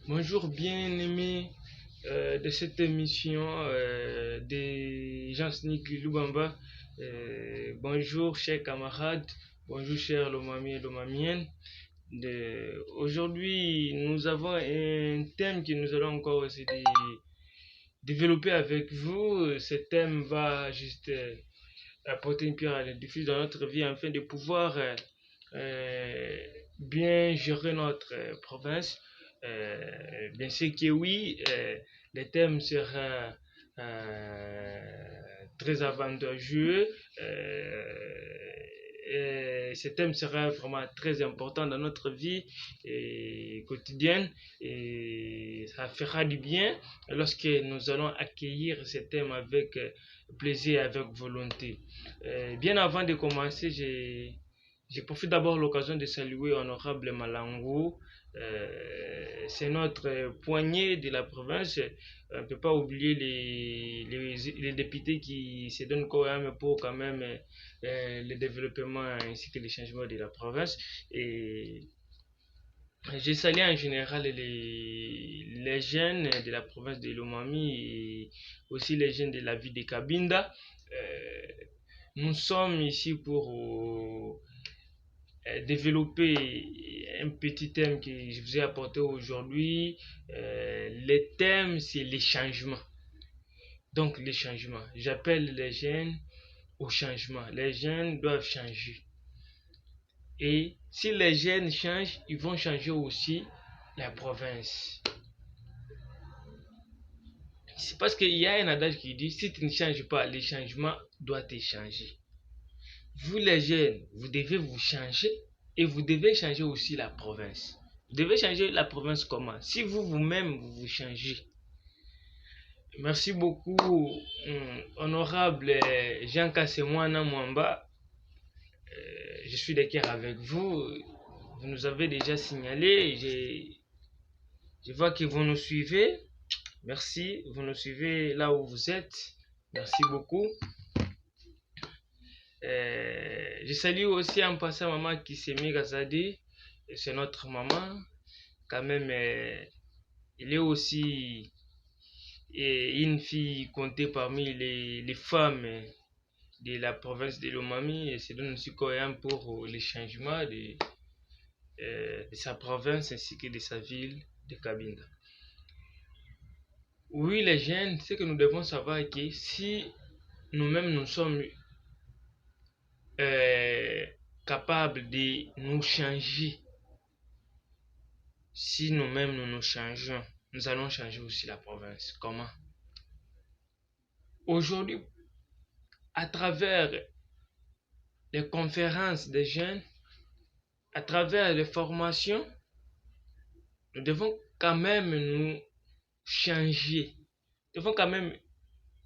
Bonjour bien-aimés de cette émission des gens Sneak Lubamba. Bonjour chers camarades, bonjour chers Lomami et Lomamiennes. Aujourd'hui, nous avons un thème que nous allons encore essayer de développer avec vous. Ce thème va juste apporter une pierre à l'édifice dans notre vie afin de pouvoir euh, bien gérer notre province. Bien sûr que oui, le thème sera très avantageux. Et ce thème sera vraiment très important dans notre vie quotidienne et ça fera du bien lorsque nous allons accueillir ce thème avec plaisir et avec volonté. Bien avant de commencer, je profite d'abord de l'occasion de saluer Honorable Malango. C'est notre poignet de la province. On ne peut pas oublier les députés qui se donnent quand même pour quand même le développement ainsi que les changements de la province. Et je salue en général les jeunes de la province de Lomami et aussi les jeunes de la ville de Cabinda. Euh, nous sommes ici pour développer un petit thème que je vous ai apporté aujourd'hui. Le thème, c'est les changements. Donc, les changements. J'appelle les jeunes au changement. Les jeunes doivent changer. Et si les jeunes changent, ils vont changer aussi la province. C'est parce qu'il y a un adage qui dit, si tu ne changes pas, les changements doivent te changer. Vous les jeunes, vous devez vous changer et vous devez changer aussi la province. Vous devez changer la province comment? Si vous-même vous changez. Merci beaucoup, honorable Jean Kassemwana Mwamba. Je suis d'accord avec vous. Vous nous avez déjà signalé. Je vois que vous nous suivez. Merci. Vous nous suivez là où vous êtes. Merci beaucoup. Je salue aussi en passant maman Kisemi Gazadi. C'est notre maman. Quand même, il est aussi une fille comptée parmi les femmes de la province de Lomami et se donne aussi cohérent pour les changements de sa province ainsi que de sa ville de Cabinda. Oui, les jeunes, c'est que nous devons savoir que si nous-mêmes nous sommes capables de nous changer, si nous-mêmes nous nous changeons, nous allons changer aussi la province. Comment? Aujourd'hui, à travers les conférences des jeunes, à travers les formations, nous devons quand même nous changer. Nous devons quand même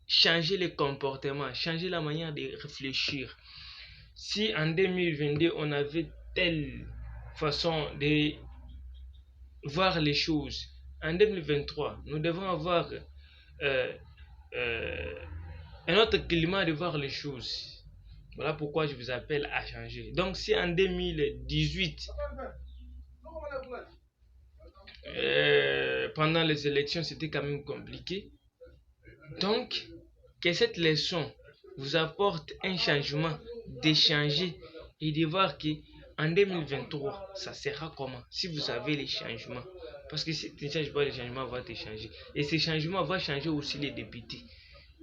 changer les comportements, changer la manière de réfléchir. Si en 2022, on avait telle façon de voir les choses, en 2023, nous devons avoir euh, euh, un autre climat de voir les choses. Voilà pourquoi je vous appelle à changer. Donc si en 2018, pendant les élections, c'était quand même compliqué. Donc, que cette leçon vous apporte un changement, d'échanger et de voir que en 2023, ça sera comment si vous avez les changements. Parce que si tu ne changes pas, les changements vont te changer. Et ces changements vont changer aussi les députés.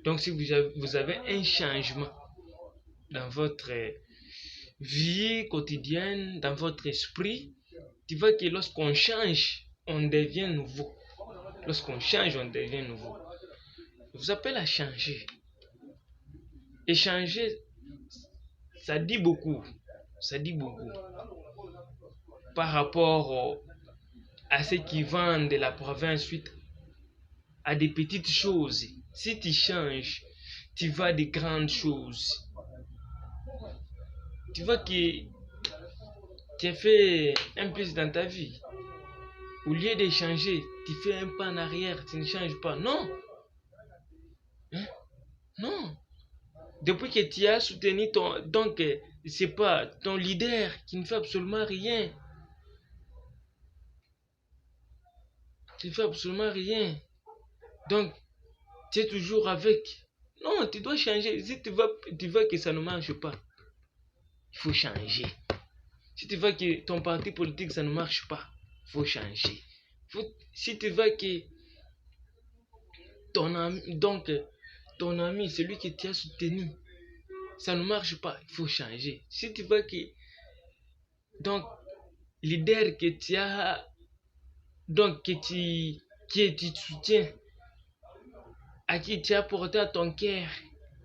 Donc, si vous avez un changement dans votre vie quotidienne, dans votre esprit, tu vois que lorsqu'on change, on devient nouveau. Lorsqu'on change, on devient nouveau. Je vous appelle à changer. Et changer, ça dit beaucoup. Ça dit beaucoup. Par rapport à ceux qui vendent de la province suite à des petites choses. Si tu changes, tu vas à des grandes choses. Tu vois que tu as fait un plus dans ta vie. Au lieu de changer, tu fais un pas en arrière, tu ne changes pas. Non. Hein? Non. Depuis que tu as soutenu ton... Donc, c'est pas ton leader qui ne fait absolument rien. Tu ne fais absolument rien. Donc, tu es toujours avec. Non, tu dois changer. Si tu vois que ça ne marche pas, il faut changer. Si tu vois que ton parti politique, ça ne marche pas, il faut changer. Si tu vois que ton ami, celui qui t'a soutenu, ça ne marche pas, il faut changer. Si tu vois que, donc, leader que tu as, donc, tu soutiens, à qui tu as porté à ton cœur,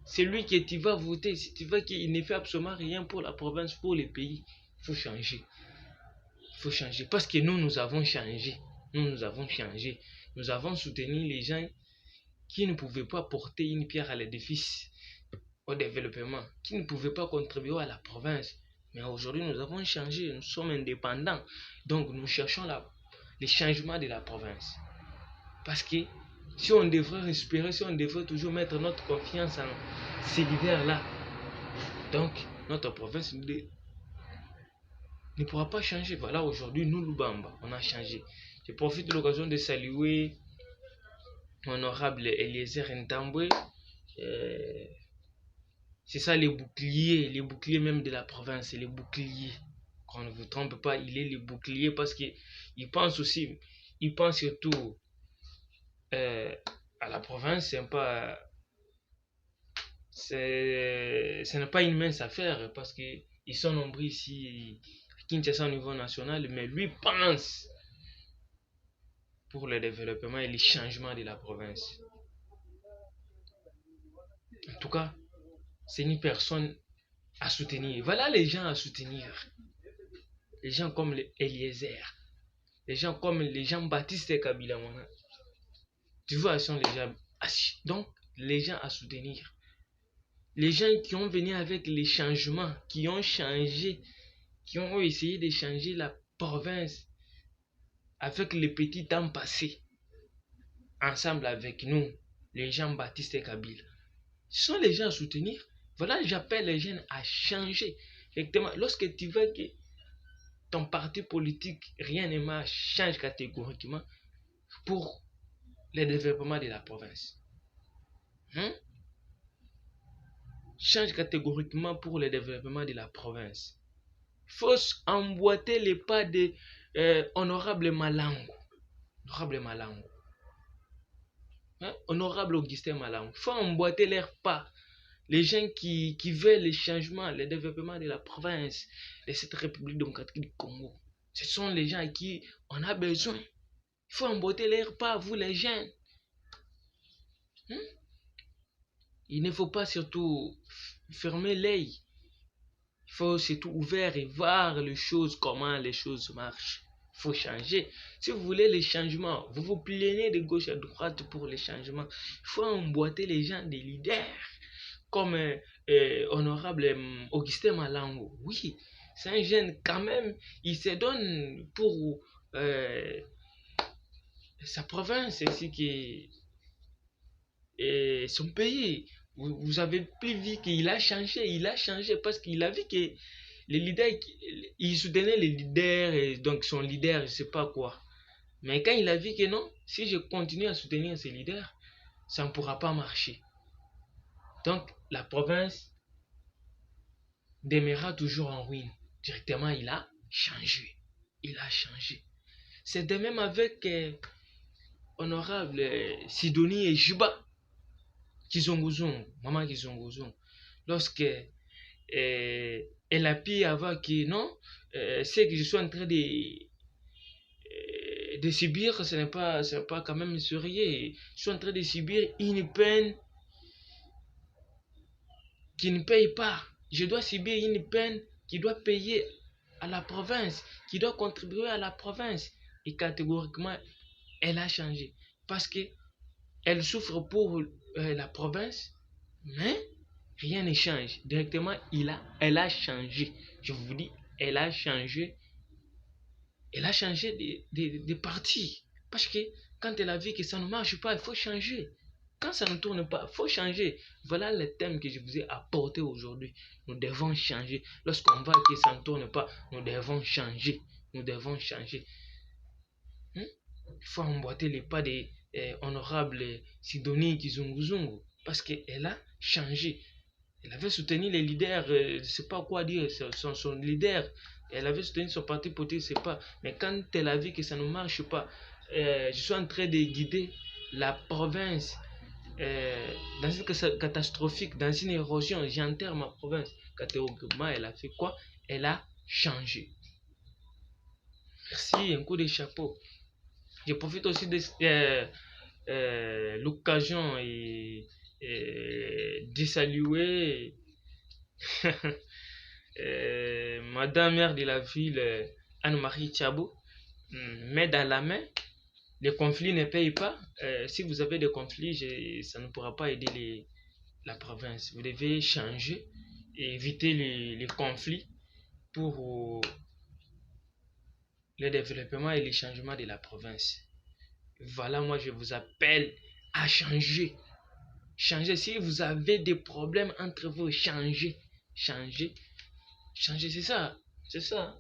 c'est lui que tu vas voter. Si tu vois qu'il ne fait absolument rien pour la province, pour le pays, il faut changer. Il faut changer. Parce que nous avons changé. Nous avons changé. Nous avons soutenu les gens qui ne pouvaient pas porter une pierre à l'édifice, au développement, qui ne pouvaient pas contribuer à la province. Mais aujourd'hui, nous avons changé. Nous sommes indépendants. Donc, nous cherchons les changements de la province. Parce que si on devrait respirer, si on devrait toujours mettre notre confiance en ces leaders-là, donc notre province ne pourra pas changer. Voilà, aujourd'hui, nous, Lubamba, on a changé. Je profite de l'occasion de saluer l'honorable Eliezer Ntambwe. C'est ça les boucliers même de la province, les boucliers. Qu'on ne vous trompe pas, il est le bouclier parce qu'il pense aussi, il pense surtout à la province. Ce n'est pas une mince affaire parce qu'ils sont nombreux ici à Kinshasa au niveau national, mais lui pense pour le développement et le changement de la province. En tout cas, c'est une personne à soutenir. Voilà les gens à soutenir. Les gens comme Eliezer, les gens comme les Jean-Baptiste Kabila. Tu vois, sont les gens. Donc, les gens à soutenir. Les gens qui ont venu avec les changements, qui ont changé, qui ont essayé de changer la province avec les petits temps passés, ensemble avec nous, les Jean-Baptiste et Kabila. Ce sont les gens à soutenir. Voilà, j'appelle les jeunes à changer. Effectivement, lorsque tu veux que ton parti politique, rien ne marche, change catégoriquement pour le développement de la province. Change catégoriquement pour le développement de la province. Il faut emboîter les pas de Honorable Malango. Honorable Malango. Honorable Augustin Malango. Il faut emboîter leurs pas. Les gens qui veulent les changements, le développement de la province, de cette République démocratique du Congo. Ce sont les gens à qui on a besoin. Il faut emboîter leurs pas, vous les jeunes. Il ne faut pas surtout fermer l'œil. Il faut surtout ouvert et voir les choses, comment les choses marchent. Il faut changer. Si vous voulez les changements, vous vous plaignez de gauche à droite pour les changements. Il faut emboîter les gens des leaders. Comme honorable Augustin Malango. Oui, c'est un jeune quand même. Il se donne pour sa province ainsi que son pays. Vous avez plus vu qu'il a changé parce qu'il a vu que les leaders, il soutenait les leaders et donc son leader, je sais pas quoi. Mais quand il a vu que non, si je continue à soutenir ces leaders, ça ne pourra pas marcher. Donc la province demeurera toujours en ruine. Directement, il a changé. C'est de même avec honorable Sidonie et Juba. Maman Kizonguzong, lorsque elle a pu avoir que non, ce que je suis en train de subir, ce n'est pas quand même sérieux. Je suis en train de subir une peine qui ne paye pas. Je dois subir une peine qui doit payer à la province, qui doit contribuer à la province. Et catégoriquement, elle a changé. Parce que elle souffre pour la province, mais rien ne change. Directement, elle a changé. Je vous dis, elle a changé. Elle a changé de parti. Parce que quand elle a vu que ça ne marche pas, il faut changer. Quand ça ne tourne pas, il faut changer. Voilà le thème que je vous ai apporté aujourd'hui. Nous devons changer. Lorsqu'on voit que ça ne tourne pas, nous devons changer. Il faut emboîter les pas des honorables Sidonie Kizunguzungu parce qu'elle a changé. Elle avait soutenu les leaders, je ne sais pas quoi dire, son leader. Elle avait soutenu son parti politique, je ne sais pas. Mais quand elle a vu que ça ne marche pas, je suis en train de guider la province dans une catastrophique, dans une érosion. J'enterre ma province. Catégoriquement, elle a fait quoi? Elle a changé. Merci, un coup de chapeau. Je profite aussi de l'occasion de saluer Madame maire de la ville, Anne-Marie Tchabo, main dans la main. Les conflits ne payent pas. Si vous avez des conflits, ça ne pourra pas aider la province. Vous devez changer et éviter les conflits pour le développement et les changements de la province. Voilà, moi je vous appelle à changer. Changez. Si vous avez des problèmes entre vous, changez. Changez, c'est ça. C'est ça.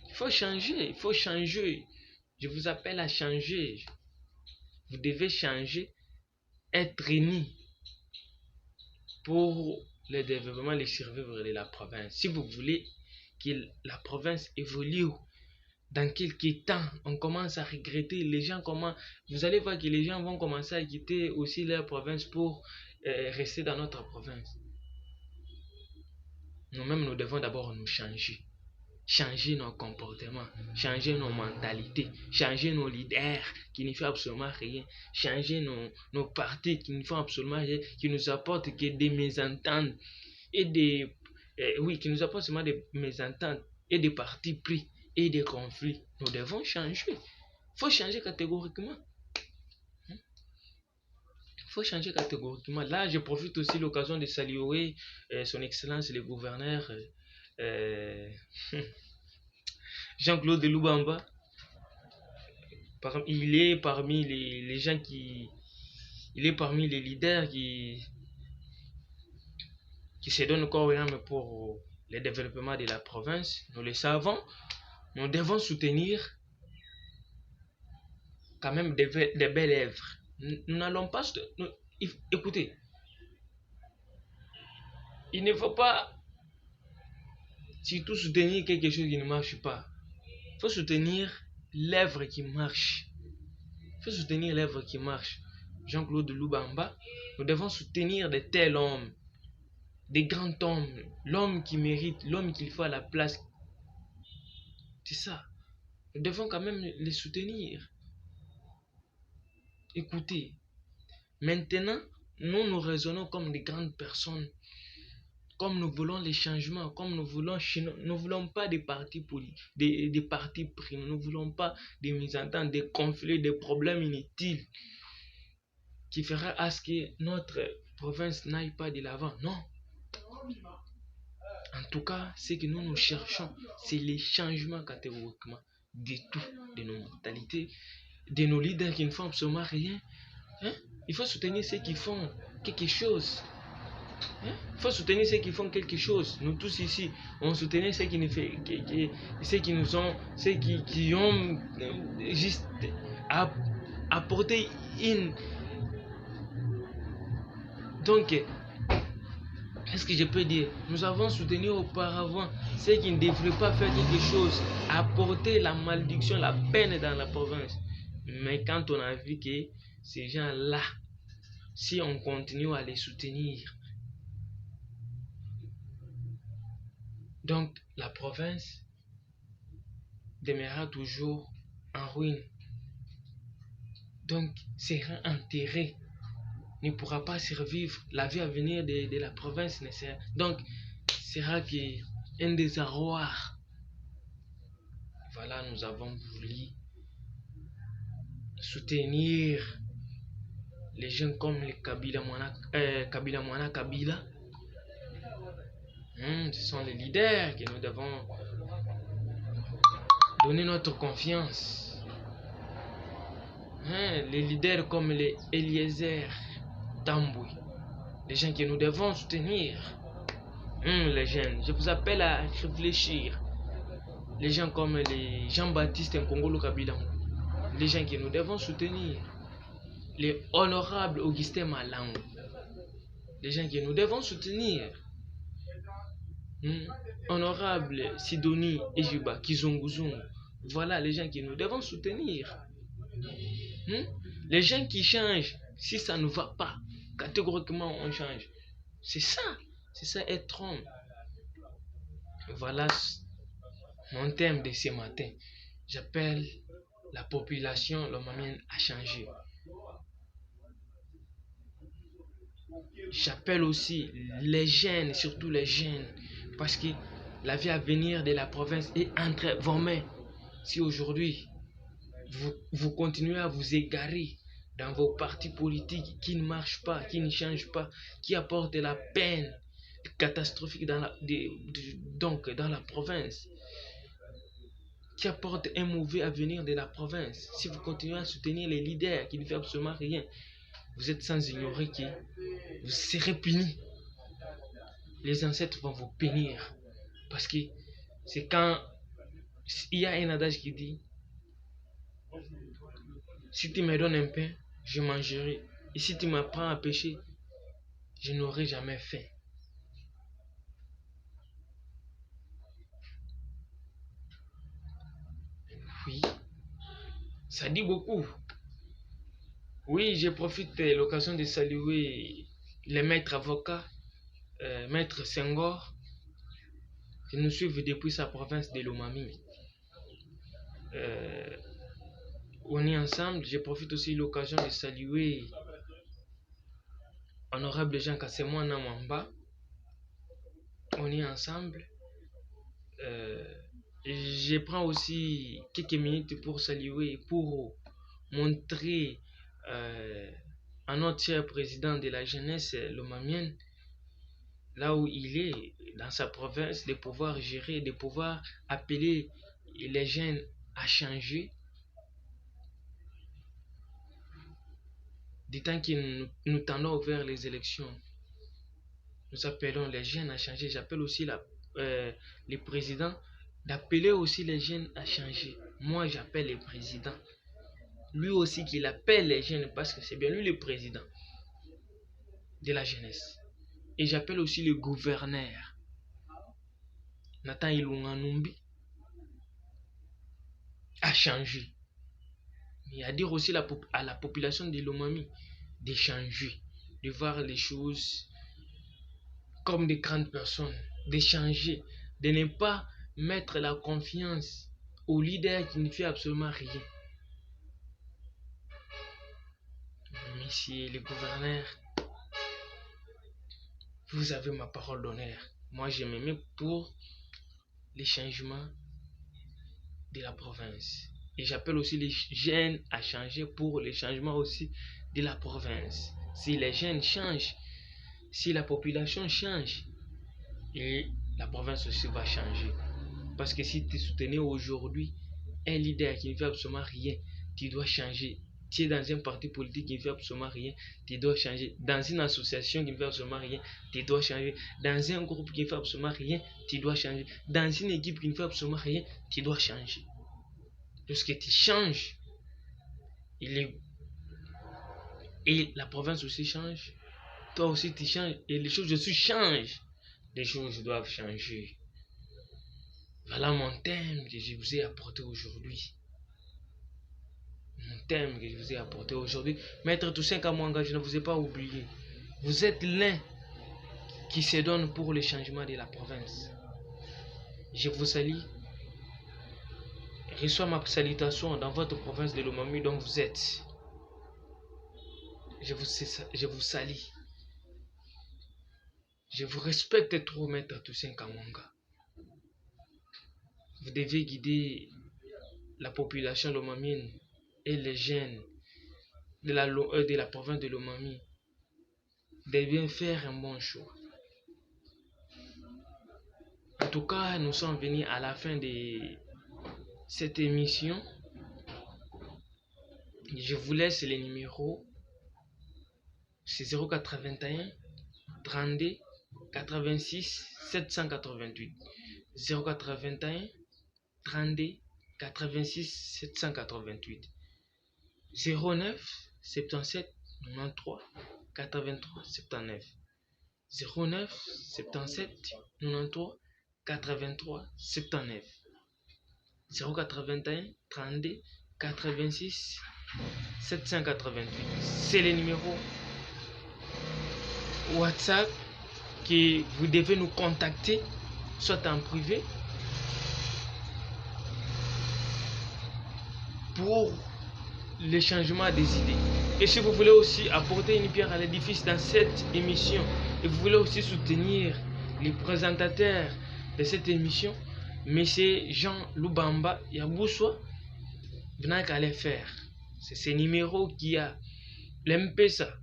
Il faut changer. Il faut changer. Je vous appelle à changer. Vous devez changer, être unis pour le développement et le survivre de la province. Si vous voulez que la province évolue, dans quelques temps, on commence à regretter. Les gens vous allez voir que les gens vont commencer à quitter aussi leur province pour rester dans notre province. Nous-mêmes, nous devons d'abord nous changer. Changer nos comportements, changer nos mentalités, changer nos leaders qui ne font absolument rien, changer nos partis qui ne font absolument rien, qui nous apportent que des mésententes et qui nous apportent seulement des mésententes et des partis pris et des conflits. Nous devons changer. Il faut changer catégoriquement. Il faut changer catégoriquement. Là, je profite aussi de l'occasion de saluer son Excellence le gouverneur Jean-Claude Lubamba. Il est parmi les gens il est parmi les leaders qui se donnent corps et âme pour le développement de la province. Nous le savons. Nous devons soutenir quand même des belles œuvres. Nous n'allons pas... Écoutez, il ne faut pas surtout soutenir quelque chose qui ne marche pas. Il faut soutenir l'œuvre qui marche. Il faut soutenir l'œuvre qui marche. Jean-Claude Lubamba, nous devons soutenir de tels hommes, des grands hommes, l'homme qui mérite, l'homme qu'il faut à la place. C'est ça. Nous devons quand même les soutenir. Écoutez, maintenant, nous raisonnons comme des grandes personnes, comme nous voulons les changements, comme nous voulons pas des partis politiques, des partis pris, nous ne voulons pas des mésententes, des conflits, des problèmes inutiles qui fera à ce que notre province n'aille pas de l'avant. Non. En tout cas, ce que nous cherchons, c'est les changements catégoriquement de tout, de nos mentalités, de nos leaders qui ne font absolument rien. Il faut soutenir ceux qui font quelque chose. Il faut soutenir ceux qui font quelque chose. Nous tous ici, on soutenait ceux qui ont juste apporté une. Donc, est-ce que je peux dire, nous avons soutenu auparavant ceux qui ne devraient pas faire quelque chose, apporter la malédiction, la peine dans la province. Mais quand on a vu que ces gens-là, si on continue à les soutenir, donc la province demeurera toujours en ruine. Donc sera enterrée, ne pourra pas survivre. La vie à venir de la province ne sera. Donc sera un désarroi. Voilà, nous avons voulu soutenir les gens comme les Kabila Mwana Kabila. Ce sont les leaders que nous devons donner notre confiance. Les leaders comme les Eliezer Tambouy, les gens que nous devons soutenir. Les jeunes, je vous appelle à réfléchir. Les gens comme les Jean-Baptiste Nkongolo Kabila, les gens que nous devons soutenir. Les honorables Augustin Malango, les gens que nous devons soutenir. Honorable Sidonie Ejiba Kizunguzungu, voilà les gens que nous devons soutenir. Les gens qui changent, si ça ne va pas, catégoriquement on change. C'est ça être homme. Voilà mon thème de ce matin. J'appelle la population lomamienne à changer. J'appelle aussi les jeunes, surtout les jeunes, parce que la vie à venir de la province est entre vos mains. Si aujourd'hui vous continuez à vous égarer dans vos partis politiques qui ne marchent pas, qui ne changent pas, qui apportent de la peine catastrophique dans la province, qui apportent un mauvais avenir de la province, si vous continuez à soutenir les leaders qui ne font absolument rien, vous êtes sans ignorer que vous serez punis. Les ancêtres vont vous punir. Parce que c'est quand il y a un adage qui dit: si tu me donnes un pain, je mangerai. Et si tu m'apprends à pêcher, je n'aurai jamais faim. Oui, ça dit beaucoup. Oui, je profite de l'occasion de saluer les maîtres avocats, maître Senghor, qui nous suivent depuis sa province de Lomami. On est ensemble. Je profite aussi de l'occasion de saluer honorable Jean Kassemouana Mwamba. On est ensemble. Je prends aussi quelques minutes pour saluer, pour montrer à notre cher président de la jeunesse lomamienne, là où il est, dans sa province, de pouvoir gérer, de pouvoir appeler les jeunes à changer. Du temps que nous tendons vers les élections, nous appelons les jeunes à changer. J'appelle aussi les présidents d'appeler aussi les jeunes à changer. Moi, j'appelle les présidents. Lui aussi qu'il appelle les jeunes, parce que c'est bien lui le président de la jeunesse. Et j'appelle aussi le gouverneur, Nathan Ilunga Numbi, à changer. Mais à dire aussi à la population de Lomami de changer, de voir les choses comme des grandes personnes, de changer, de ne pas mettre la confiance au leader qui ne fait absolument rien. Monsieur le gouverneur, vous avez ma parole d'honneur. Moi, je me mets pour les changements de la province. Et j'appelle aussi les jeunes à changer pour les changements aussi de la province. Si les jeunes changent, si la population change, et la province aussi va changer. Parce que si tu soutenais aujourd'hui un leader qui ne fait absolument rien, tu dois changer. Tu es dans un parti politique qui ne fait absolument rien, tu dois changer. Dans une association qui ne fait absolument rien, tu dois changer. Dans un groupe qui ne fait absolument rien, tu dois changer. Dans une équipe qui ne fait absolument rien, tu dois changer. Lorsque tu changes, et la province aussi change, toi aussi tu changes, et les choses aussi changent. Les choses doivent changer. Voilà mon thème que je vous ai apporté aujourd'hui. Mon thème que je vous ai apporté aujourd'hui. Maître Toussaint Kamwanga, je ne vous ai pas oublié. Vous êtes l'un qui se donne pour le changement de la province. Je vous salue. Reçois ma salutation dans votre province de Lomami dont vous êtes. Je vous salue. Je vous respecte trop, Maître Toussaint Kamwanga. Vous devez guider la population lomamienne et les jeunes de la province de Lomami de bien faire un bon choix. En tout cas, nous sommes venus à la fin de cette émission. Je vous laisse les numéros. C'est 081 32 86 788. 081 32 86 788. 09 77 93 83 79. 09 77 93 83 79. 081 32 86 788. C'est le numéro WhatsApp que vous devez nous contacter, soit en privé, pour le changement des idées. Et si vous voulez aussi apporter une pierre à l'édifice dans cette émission, et vous voulez aussi soutenir les présentateurs de cette émission, M. Jean Lubamba Yaboussoua, vous n'avez qu'à les faire. C'est ce numéro qui a l'MPSA.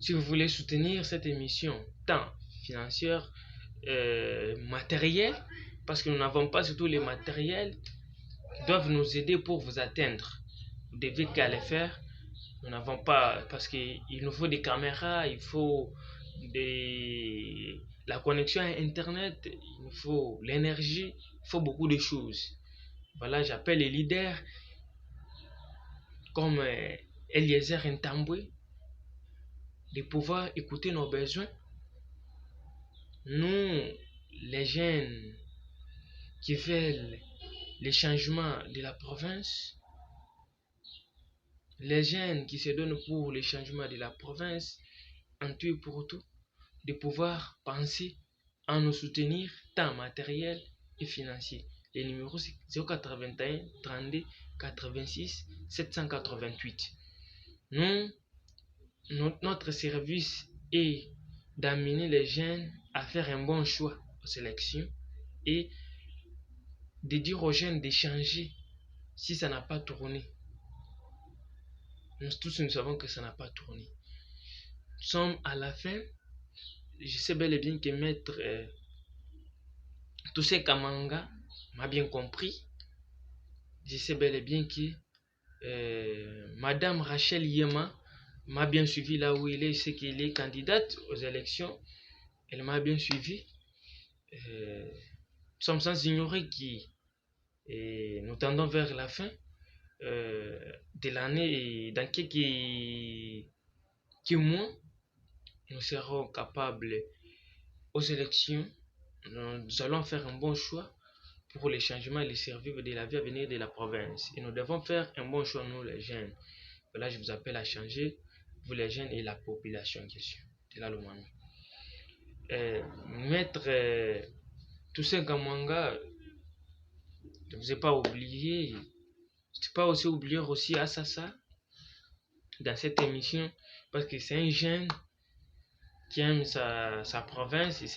Si vous voulez soutenir cette émission, tant financière, matériel, parce que nous n'avons pas surtout les matériels qui doivent nous aider pour vous atteindre. Vous devez qu'à les faire. Nous n'avons pas, parce qu'il nous faut des caméras, il faut la connexion à Internet, il nous faut l'énergie, il faut beaucoup de choses. Voilà, j'appelle les leaders comme Eliezer Ntambwe de pouvoir écouter nos besoins. Nous, les jeunes qui veulent les changements de la province, les jeunes qui se donnent pour les changements de la province, en tout et pour tout, de pouvoir penser à nous soutenir tant matériel et financier. Le numéro c'est 081 32 86 788. Notre service est d'amener les jeunes à faire un bon choix aux élections et de dire aux jeunes d'échanger si ça n'a pas tourné. Nous tous nous savons que ça n'a pas tourné. Nous sommes à la fin. Je sais bel et bien que maître Toussaint Kamanga m'a bien compris. Je sais bel et bien que Madame Rachel Yema m'a bien suivi là où il est, c'est qu'elle est candidate aux élections. Elle m'a bien suivi. Nous sommes sans ignorer que nous tendons vers la fin de l'année et dans quelques mois, nous serons capables aux élections. Nous allons faire un bon choix pour les changements et les services de la vie à venir de la province. Et nous devons faire un bon choix, nous les jeunes. Là, je vous appelle à changer, vous les jeunes et la population en question. C'est là le moment. Maître Toussaint Kamanga, je ne vous ai pas oublié. Je ne pas aussi oublier aussi Assassa dans cette émission, parce que c'est un jeune qui aime sa province et